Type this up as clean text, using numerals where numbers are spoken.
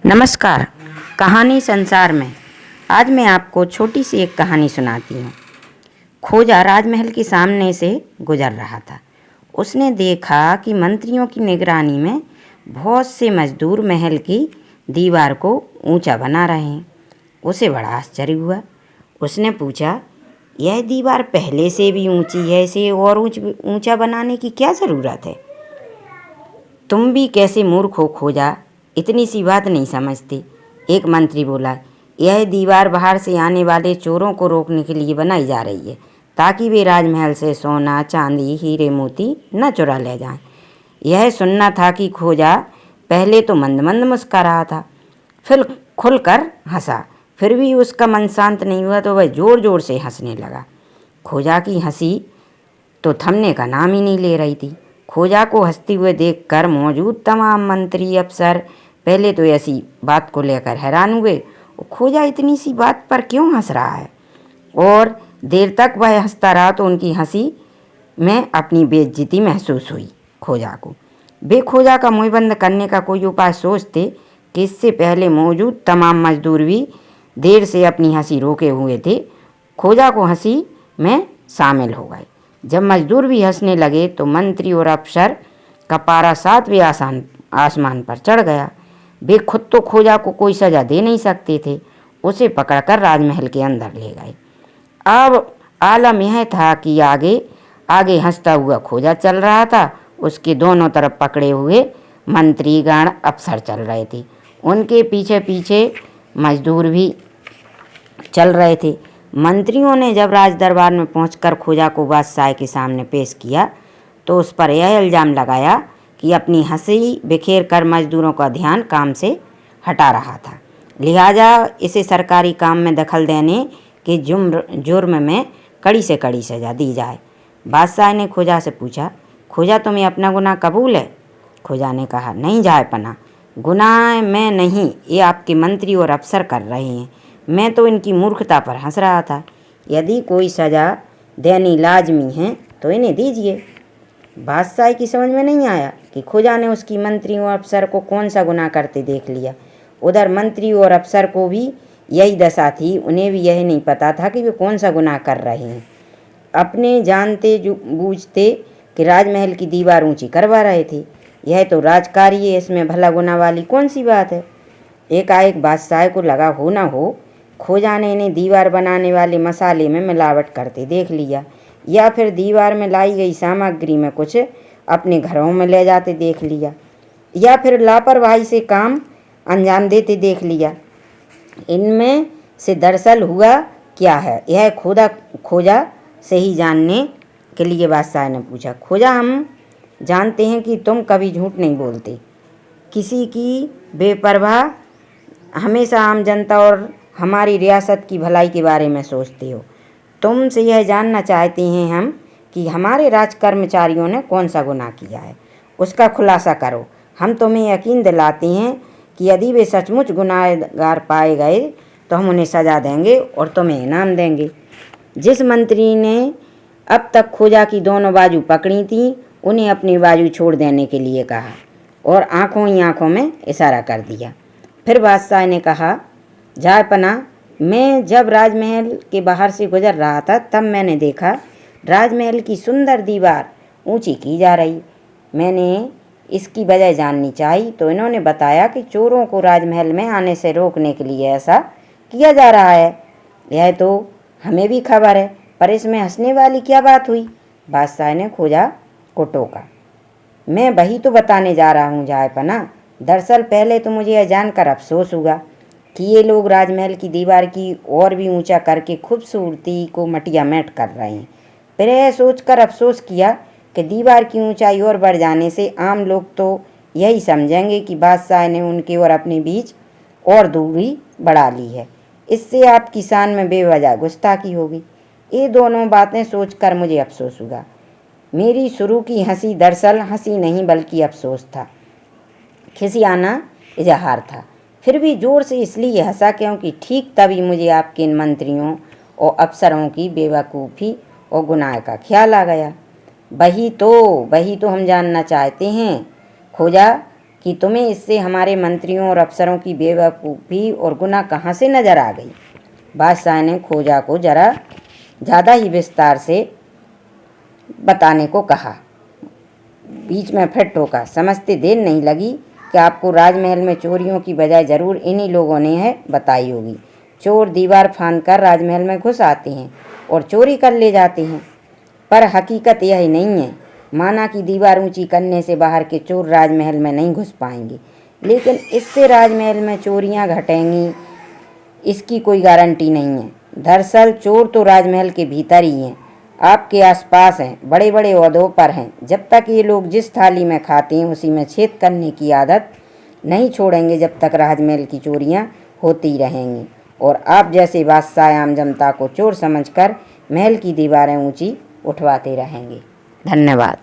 नमस्कार। कहानी संसार में आज मैं आपको छोटी सी एक कहानी सुनाती हूँ। खोजा राजमहल के सामने से गुजर रहा था। उसने देखा कि मंत्रियों की निगरानी में बहुत से मजदूर महल की दीवार को ऊंचा बना रहे हैं। उसे बड़ा आश्चर्य हुआ। उसने पूछा, यह दीवार पहले से भी ऊंची है, इसे और ऊंचा बनाने की क्या ज़रूरत है? तुम भी कैसे मूर्ख हो खोजा, इतनी सी बात नहीं समझते। एक मंत्री बोला, यह दीवार बाहर से आने वाले चोरों को रोकने के लिए बनाई जा रही है, ताकि वे राजमहल से सोना, चांदी, हीरे मोती न चुरा ले जाएं। यह सुनना था कि खोजा पहले तो मंद मंद मुस्कुरा रहा था, फिर खुलकर हंसा। फिर भी उसका मन शांत नहीं हुआ तो वह जोर जोर से हंसने लगा। खोजा की हंसी तो थमने का नाम ही नहीं ले रही थी। खोजा को हंसते हुए देखकर मौजूद तमाम मंत्री अफसर पहले तो ऐसी बात को लेकर हैरान हुए। खोजा इतनी सी बात पर क्यों हंस रहा है? और देर तक वह हंसता रहा तो उनकी हंसी में अपनी बेइज्जती महसूस हुई खोजा को। वे खोजा का मुंह बंद करने का कोई उपाय सोचते कि इससे पहले मौजूद तमाम मजदूर भी देर से अपनी हंसी रोके हुए थे, खोजा को हंसी में शामिल हो गए। जब मजदूर भी हंसने लगे तो मंत्री और अफसर का पारा सातवें आसमान पर चढ़ गया। वे खुद तो खोजा को कोई सज़ा दे नहीं सकते थे। उसे पकड़कर राजमहल के अंदर ले गए। अब आलम यह था कि आगे आगे हंसता हुआ खोजा चल रहा था, उसके दोनों तरफ पकड़े हुए मंत्रीगण अफसर चल रहे थे। उनके पीछे पीछे मजदूर भी चल रहे थे। मंत्रियों ने जब राज दरबार में पहुंचकर खोजा को बादशाह के सामने पेश किया तो उस पर यह इल्ज़ाम लगाया कि अपनी हंसी बिखेर कर मजदूरों का ध्यान काम से हटा रहा था, लिहाजा इसे सरकारी काम में दखल देने के जुर्म में कड़ी से कड़ी सज़ा दी जाए। बादशाह ने खोजा से पूछा, खोजा तुम्हें अपना गुनाह कबूल है? खोजा ने कहा, नहीं जहाँपनाह, गुनाह मैं नहीं, ये आपके मंत्री और अफसर कर रहे हैं। मैं तो इनकी मूर्खता पर हंस रहा था। यदि कोई सज़ा देनी लाजमी है तो इन्हें दीजिए। बादशाह की समझ में नहीं आया कि खोजा ने उसकी मंत्री और अफसर को कौन सा गुनाह करते देख लिया। उधर मंत्री और अफसर को भी यही दशा थी, उन्हें भी यह नहीं पता था कि वे कौन सा गुनाह कर रहे हैं। अपने जानते बूझते कि राजमहल की दीवार ऊंची करवा रहे थे। यह तो राजकार्य है, इसमें भला गुनाह वाली कौन सी बात है? एकाएक बादशाह को लगा हो ना हो खोजा ने इन्हें दीवार बनाने वाले मसाले में मिलावट करते देख लिया, या फिर दीवार में लाई गई सामग्री में कुछ अपने घरों में ले जाते देख लिया, या फिर लापरवाही से काम अंजाम देते देख लिया। इनमें से दरअसल हुआ क्या है, यह खोजा से ही जानने के लिए बादशाह ने पूछा। खोजा, हम जानते हैं कि तुम कभी झूठ नहीं बोलते, किसी की बेपरवाह, हमेशा आम जनता और हमारी रियासत की भलाई के बारे में सोचते हो। तुमसे यह जानना चाहते हैं हम कि हमारे राज कर्मचारियों ने कौन सा गुनाह किया है, उसका खुलासा करो। हम तुम्हें यकीन दिलाते हैं कि यदि वे सचमुच गुनाहगार पाए गए तो हम उन्हें सज़ा देंगे और तुम्हें इनाम देंगे। जिस मंत्री ने अब तक खोजा की दोनों बाजू पकड़ी थी, उन्हें अपनी बाजू छोड़ देने के लिए कहा और आंखों ही आंखों में इशारा कर दिया। फिर बादशाह ने कहा, जहाँपनाह, मैं जब राजमहल के बाहर से गुजर रहा था तब मैंने देखा राजमहल की सुंदर दीवार ऊंची की जा रही। मैंने इसकी वजह जाननी चाहिए तो इन्होंने बताया कि चोरों को राजमहल में आने से रोकने के लिए ऐसा किया जा रहा है। यह तो हमें भी खबर है, पर इसमें हंसने वाली क्या बात हुई? बादशाह ने खोजा को टोका। मैं वही तो बताने जा रहा हूँ जहाँपनाह। दरअसल पहले तो मुझे यह जानकर अफसोस हुआ कि ये लोग राजमहल की दीवार की और भी ऊंचा करके खूबसूरती को मटियामेट कर रहे हैं। फिर यह सोचकर अफसोस किया कि दीवार की ऊंचाई और बढ़ जाने से आम लोग तो यही समझेंगे कि बादशाह ने उनके और अपने बीच और दूरी बढ़ा ली है। इससे आपकी शान में बेवजह गुस्ताखी होगी। ये दोनों बातें सोचकर मुझे अफसोस हुआ। मेरी शुरू की हंसी दरअसल हंसी नहीं बल्कि अफसोस था, खिसियाना इजहार था। फिर भी जोर से इसलिए हंसा क्योंकि ठीक तभी मुझे आपके इन मंत्रियों और अफसरों की बेवकूफ़ी और गुनाह का ख्याल आ गया। वही तो हम जानना चाहते हैं खोजा कि तुम्हें इससे हमारे मंत्रियों और अफसरों की बेवकूफ़ी और गुनाह कहाँ से नज़र आ गई। बादशाह ने खोजा को जरा ज़्यादा ही विस्तार से बताने को कहा। बीच में फिर टोका, समझते देर नहीं लगी कि आपको राजमहल में चोरियों की बजाय ज़रूर इन्हीं लोगों ने है बताई होगी। चोर दीवार फांद कर राजमहल में घुस आते हैं और चोरी कर ले जाते हैं, पर हकीकत यह नहीं है। माना कि दीवार ऊंची करने से बाहर के चोर राजमहल में नहीं घुस पाएंगे, लेकिन इससे राजमहल में चोरियां घटेंगी इसकी कोई गारंटी नहीं है। दरअसल चोर तो राजमहल के भीतर ही हैं, आपके आसपास हैं, बड़े बड़े ओहदों पर हैं। जब तक ये लोग जिस थाली में खाते हैं उसी में छेद करने की आदत नहीं छोड़ेंगे, जब तक राजमहल की चोरियां होती रहेंगी और आप जैसे बादशाह आम जनता को चोर समझकर महल की दीवारें ऊंची उठवाते रहेंगे। धन्यवाद।